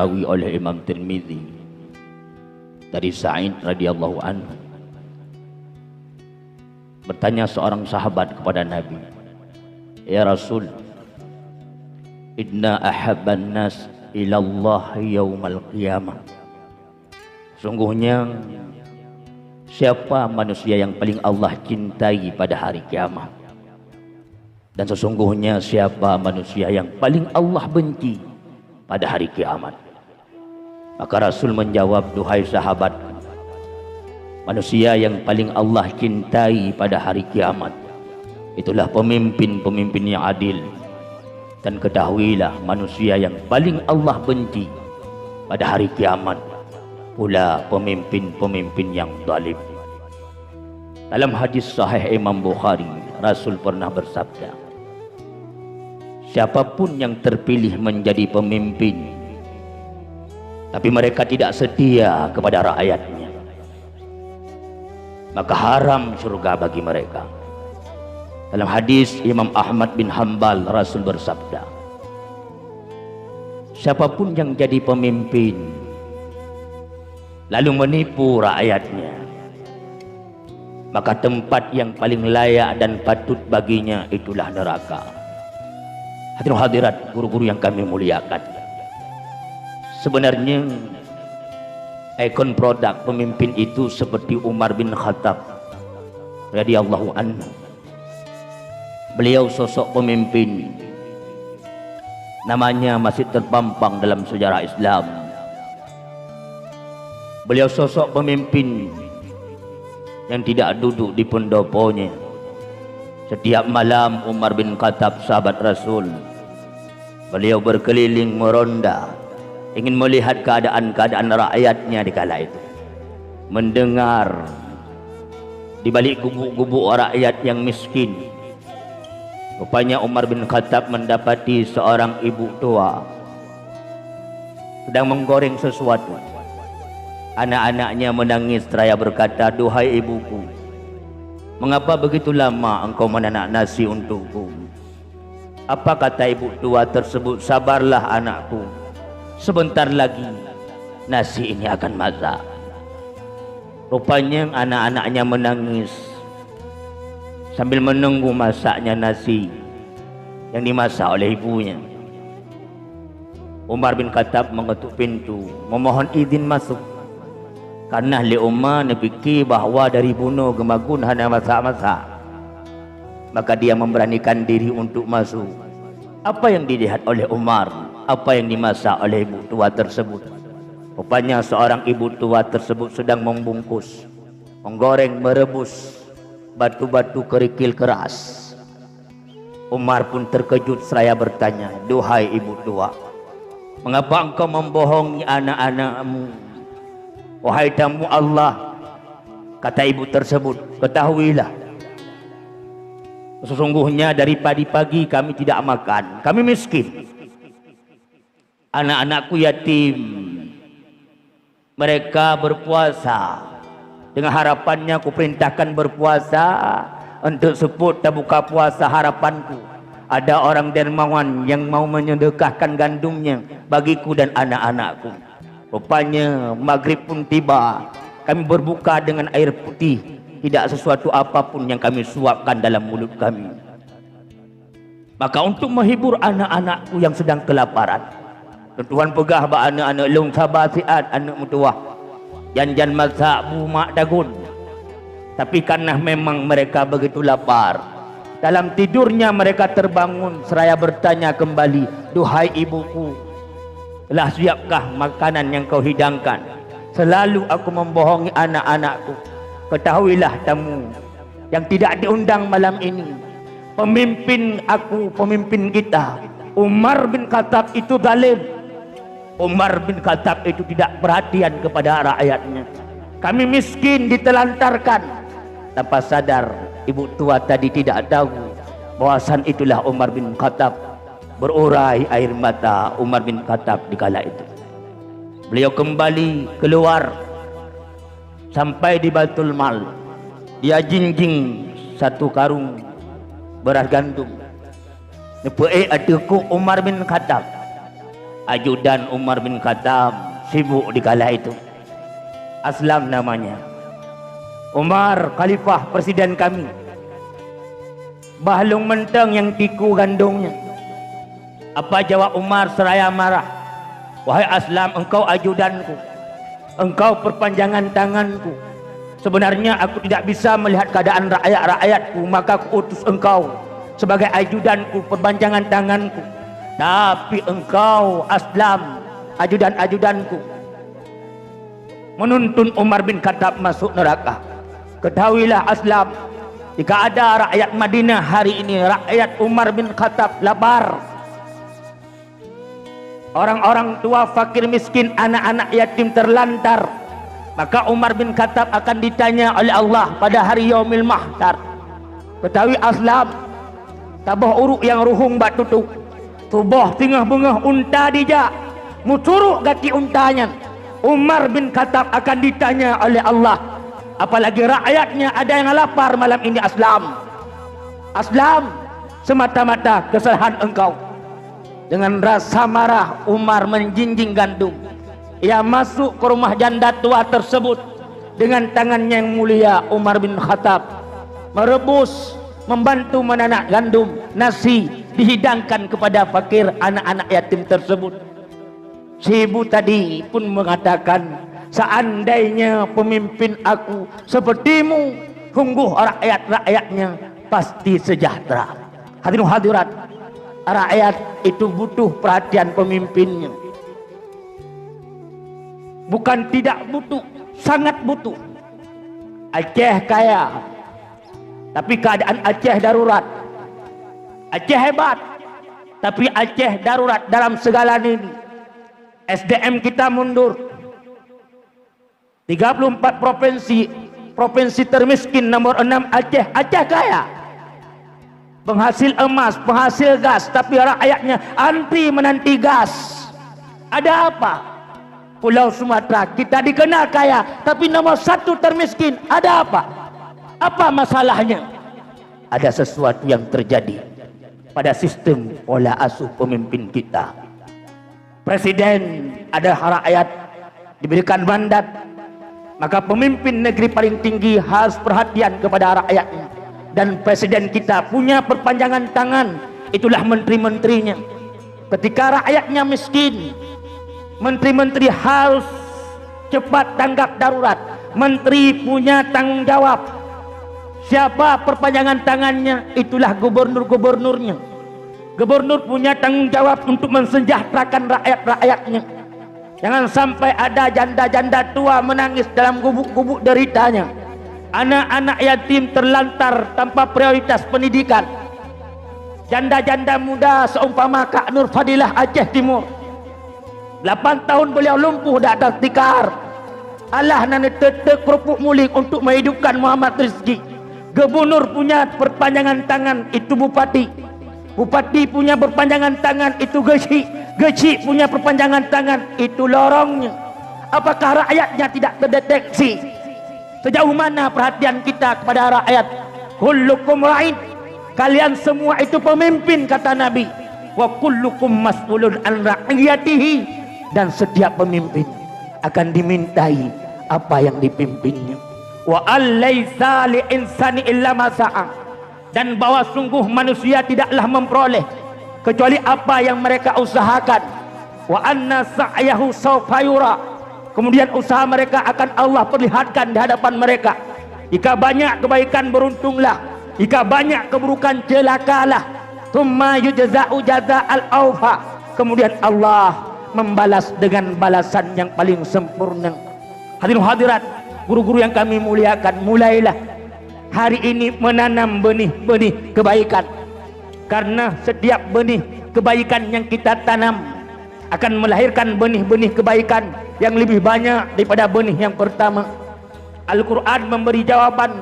dirawi oleh Imam Tirmidzi dari Sa'id radhiyallahu anhu. Bertanya seorang sahabat kepada Nabi, "Ya Rasul, inna ahabban nas ilallah yaumal qiyamah." Sungguhnya siapa manusia yang paling Allah cintai pada hari kiamat? Dan sesungguhnya siapa manusia yang paling Allah benci pada hari kiamat? Maka Rasul menjawab, "Duhai sahabat, manusia yang paling Allah cintai pada hari kiamat itulah pemimpin-pemimpin yang adil. Dan ketahuilah manusia yang paling Allah benci pada hari kiamat pula pemimpin-pemimpin yang zalim." Dalam hadis sahih Imam Bukhari, Rasul pernah bersabda, siapapun yang terpilih menjadi pemimpin tapi mereka tidak setia kepada rakyatnya, maka haram surga bagi mereka. Dalam hadis Imam Ahmad bin Hanbal, Rasul bersabda, siapapun yang jadi pemimpin lalu menipu rakyatnya, maka tempat yang paling layak dan patut baginya itulah neraka. Hadirin hadirat, guru-guru yang kami muliakan, sebenarnya ikon produk pemimpin itu seperti Umar bin Khattab radhiyallahu anhu. Beliau sosok pemimpin, namanya masih terpampang dalam sejarah Islam. Beliau sosok pemimpin yang tidak duduk di pendoponya. Setiap malam Umar bin Khattab, sahabat Rasul, beliau berkeliling meronda, ingin melihat keadaan-keadaan rakyatnya di kala itu, mendengar di balik gubuk-gubuk rakyat yang miskin. Rupanya Umar bin Khattab mendapati seorang ibu tua sedang menggoreng sesuatu. Anak-anaknya menangis seraya berkata, "Duhai ibuku, mengapa begitu lama engkau menanak nasi untukku?" Apa kata ibu tua tersebut? "Sabarlah anakku, sebentar lagi nasi ini akan masak." Rupanya anak-anaknya menangis sambil menunggu masaknya nasi yang dimasak oleh ibunya. Umar bin Khattab mengetuk pintu, memohon izin masuk. Karena li Umar fikir bahawa dari bunuh gemagun hanya masak-masak, maka dia memberanikan diri untuk masuk. Apa yang dilihat oleh Umar? Apa yang dimasak oleh ibu tua tersebut? Rupanya seorang ibu tua tersebut sedang membungkus, menggoreng, merebus batu-batu kerikil keras. Umar pun terkejut seraya bertanya, "Duhai ibu tua, mengapa engkau membohongi anak-anakmu?" "Wahai tamu Allah," kata ibu tersebut, "ketahuilah, sesungguhnya dari pagi-pagi kami tidak makan, kami miskin. Anak-anakku yatim, mereka berpuasa. Dengan harapannya aku perintahkan berpuasa untuk sebut tak buka puasa harapanku ada orang dermawan yang mau menyedekahkan gandumnya bagiku dan anak-anakku." Rupanya maghrib pun tiba, kami berbuka dengan air putih, tidak sesuatu apapun yang kami suapkan dalam mulut kami. Maka untuk menghibur anak-anakku yang sedang kelaparan, Tuhan pegah ba anak-anak long sabar siat anak mutuah janjan masak bumak dagun. Tapi karena memang mereka begitu lapar, dalam tidurnya mereka terbangun seraya bertanya kembali, "Duhai ibuku, telah siapkah makanan yang kau hidangkan? Selalu aku membohongi anak-anakku. Ketahuilah tamu yang tidak diundang malam ini, pemimpin aku, pemimpin kita, Umar bin Khattab itu zalim. Umar bin Khattab itu tidak perhatian kepada rakyatnya. Kami miskin ditelantarkan." Tanpa sadar ibu tua tadi tidak tahu bahwasan itulah Umar bin Khattab. Berurai air mata Umar bin Khattab di kala itu. Beliau kembali keluar sampai di Baitul Mal. Dia jinjing satu karung beras gandum. Nepei adeku Umar bin Khattab. ajudan Umar bin Khattab sibuk di kala itu. Aslam namanya. Umar khalifah presiden kami. Bahlung menteng yang tiku gandungnya. Apa jawab Umar seraya marah? Wahai Aslam, engkau ajudanku, engkau perpanjangan tanganku. Sebenarnya aku tidak bisa melihat keadaan rakyat-rakyatku, maka aku utus engkau sebagai ajudanku, perpanjangan tanganku. Tapi engkau Aslam, ajudan-ajudanku, menuntun Umar bin Khattab masuk neraka. Ketahuilah Aslam, jika ada rakyat Madinah hari ini, rakyat Umar bin Khattab lapar, orang-orang tua fakir miskin, anak-anak yatim terlantar, maka Umar bin Khattab akan ditanya oleh Allah pada hari yaumil mahsyar. Ketahui Aslam, tabah uruk yang ruhung bat tutuk, tubuh tingah bengah unta dijak, mucuruk gati untanya. Umar bin Khattab akan ditanya oleh Allah, apalagi rakyatnya ada yang lapar malam ini. Aslam, Aslam, semata-mata kesalahan engkau. Dengan rasa marah Umar menjinjing gandum. Ia masuk ke rumah janda tua tersebut. Dengan tangannya yang mulia Umar bin Khattab merebus, membantu menanak gandum, nasi dihidangkan kepada fakir anak-anak yatim tersebut. Si ibu tadi pun mengatakan, seandainya pemimpin aku sepertimu, sungguh rakyat-rakyatnya pasti sejahtera. Hadirin hadirat, rakyat itu butuh perhatian pemimpinnya. Bukan tidak butuh, sangat butuh. Aceh kaya, tapi keadaan Aceh darurat. Aceh hebat, tapi Aceh darurat dalam segala ini. SDM kita mundur. 34 provinsi, provinsi termiskin nomor 6 Aceh. Aceh kaya, penghasil emas, penghasil gas, tapi rakyatnya anti menanti gas. Ada apa? Pulau Sumatera kita dikenal kaya, tapi nomor 1 termiskin. Ada apa? Apa masalahnya? Ada sesuatu yang terjadi pada sistem pola asuh pemimpin kita. Presiden ada rakyat diberikan mandat, maka pemimpin negeri paling tinggi harus perhatian kepada rakyatnya. Dan presiden kita punya perpanjangan tangan, itulah menteri-menterinya. Ketika rakyatnya miskin, menteri-menteri harus cepat tanggap darurat. Menteri punya tanggung jawab. Siapa perpanjangan tangannya? Itulah gubernur-gubernurnya. Gubernur punya tanggung jawab untuk mensejahterakan rakyat-rakyatnya. Jangan sampai ada janda-janda tua menangis dalam gubuk-gubuk deritanya. Anak-anak yatim terlantar tanpa prioritas pendidikan. Janda-janda muda seumpama Kak Nur Fadilah Aceh Timur, 8 tahun beliau lumpuh tak atas tikar. Allah nane tetek kerupuk muling untuk menghidupkan Muhammad Rizki. Gubernur punya perpanjangan tangan, itu bupati. Bupati punya perpanjangan tangan, itu geci. Geci punya perpanjangan tangan, itu lorongnya. Apakah rakyatnya tidak terdeteksi? Sejauh mana perhatian kita kepada rakyat? Kullukum ra'in, kalian semua itu pemimpin, kata Nabi. Wa kullukum mas'ulun an ra'iyatihi, dan setiap pemimpin akan dimintai apa yang dipimpinnya. Wa allaisa li insani illa ma sa'a, dan bahwa sungguh manusia tidaklah memperoleh kecuali apa yang mereka usahakan. Wa anna sa'yahu sawfa yura, kemudian usaha mereka akan Allah perlihatkan di hadapan mereka. Jika banyak kebaikan beruntunglah, jika banyak keburukan celakalah. Tsumma yujza'u jaza'al awfa, kemudian Allah membalas dengan balasan yang paling sempurna. Hadirin hadirat, guru-guru yang kami muliakan, mulailah hari ini menanam benih-benih kebaikan. Karena setiap benih kebaikan yang kita tanam akan melahirkan benih-benih kebaikan yang lebih banyak daripada benih yang pertama. Al-Quran memberi jawaban,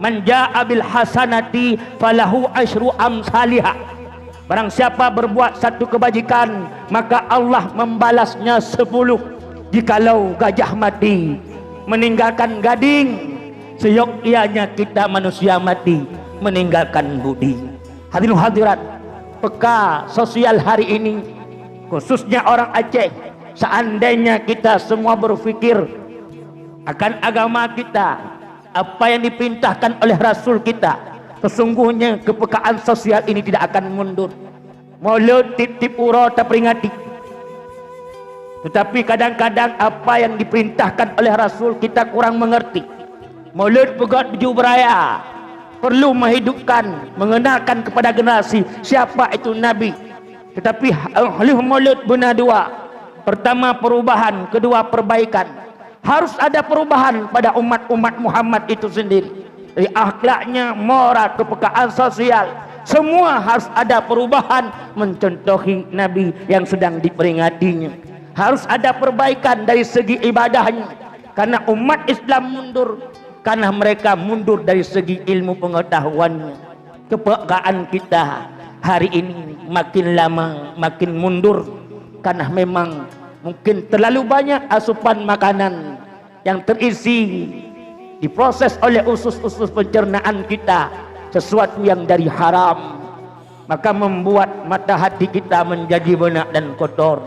man ja'a bil hasanati falahu asyru amsalihah. Barang siapa berbuat satu kebajikan, maka Allah membalasnya 10. Jikalau gajah mati meninggalkan gading, seyogyanya kita manusia mati meninggalkan budi. Hadirin hadirat, peka sosial hari ini khususnya orang Aceh. Seandainya kita semua berfikir akan agama kita, apa yang diperintahkan oleh Rasul kita, sesungguhnya kepekaan sosial ini tidak akan mundur. Maulud tip-tip uro tak peringati, tetapi kadang-kadang apa yang diperintahkan oleh Rasul kita kurang mengerti. Maulud pegat baju beraya, perlu menghidupkan, mengenalkan kepada generasi siapa itu Nabi. Tetapi oleh Maulud benar dua. Pertama perubahan, kedua perbaikan. Harus ada perubahan pada umat-umat Muhammad itu sendiri. Dari akhlaknya, moral, kepekaan sosial, semua harus ada perubahan mencontohi Nabi yang sedang diperingatinya. Harus ada perbaikan dari segi ibadahnya, karena umat Islam mundur karena mereka mundur dari segi ilmu pengetahuannya. Kepekaan kita hari ini makin lama makin mundur, karena memang mungkin terlalu banyak asupan makanan yang terisi diproses oleh usus-usus pencernaan kita, sesuatu yang dari haram, maka membuat mata hati kita menjadi benak dan kotor,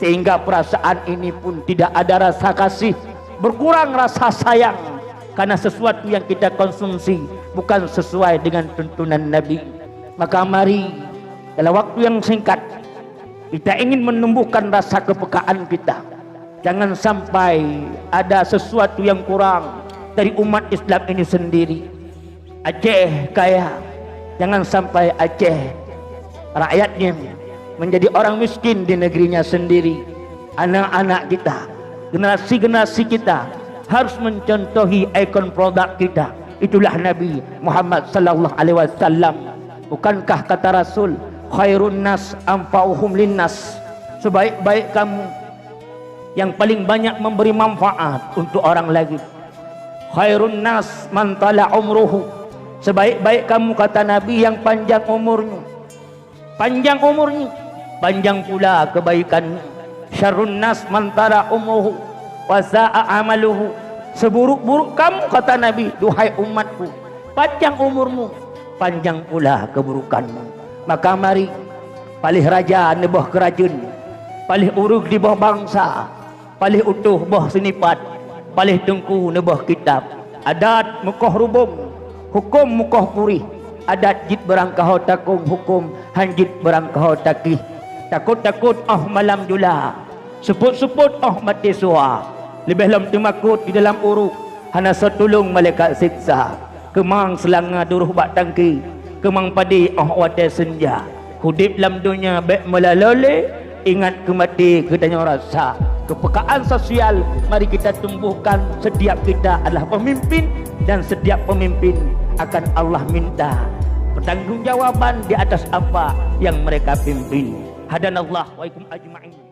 sehingga perasaan ini pun tidak ada rasa kasih, berkurang rasa sayang, karena sesuatu yang kita konsumsi bukan sesuai dengan tuntunan Nabi. Maka mari dalam waktu yang singkat kita ingin menumbuhkan rasa kepekaan kita. Jangan sampai ada sesuatu yang kurang dari umat Islam ini sendiri. Aceh kaya, jangan sampai Aceh rakyatnya menjadi orang miskin di negerinya sendiri. Anak-anak kita, generasi-generasi kita harus mencontohi ikon produk kita. Itulah Nabi Muhammad sallallahu alaihi wasallam. Bukankah kata Rasul, khairun nas anfa'uhum linnas, sebaik-baik kamu yang paling banyak memberi manfaat untuk orang lain. Khairun nas man tala umruhu, sebaik-baik kamu kata Nabi yang panjang umurnya. Panjang umurnya, panjang pula kebaikannya. Syarrun nas man tala umruhu wa sa'a amaluhu, seburuk-buruk kamu kata Nabi, duhai umatku, panjang umurmu, panjang pula keburukanmu. Maka mari palih raja di bawah kerajaan, palih urug di bawah bangsa, palih utuh bawah senipat, palih tengku di bawah kitab. Adat mukoh rubung, hukum mukoh purih. Adat jit berangkau takung, hukum hanjit berangkau takih. Takut-takut malam jula, seput-seput mati suah. Lebih lam temakut di dalam uruk, hana setulung malaikat siksa. Kemang selanga duruh bak tangki, kemang padi wate senja. Hudip dalam dunia baik melalole, ingat kemati kedanya rasa. Kepekaan sosial mari kita tumbuhkan. Setiap kita adalah pemimpin, dan setiap pemimpin akan Allah minta pertanggungjawaban di atas apa yang mereka pimpin. Hadanallah wa ikum ajma'in.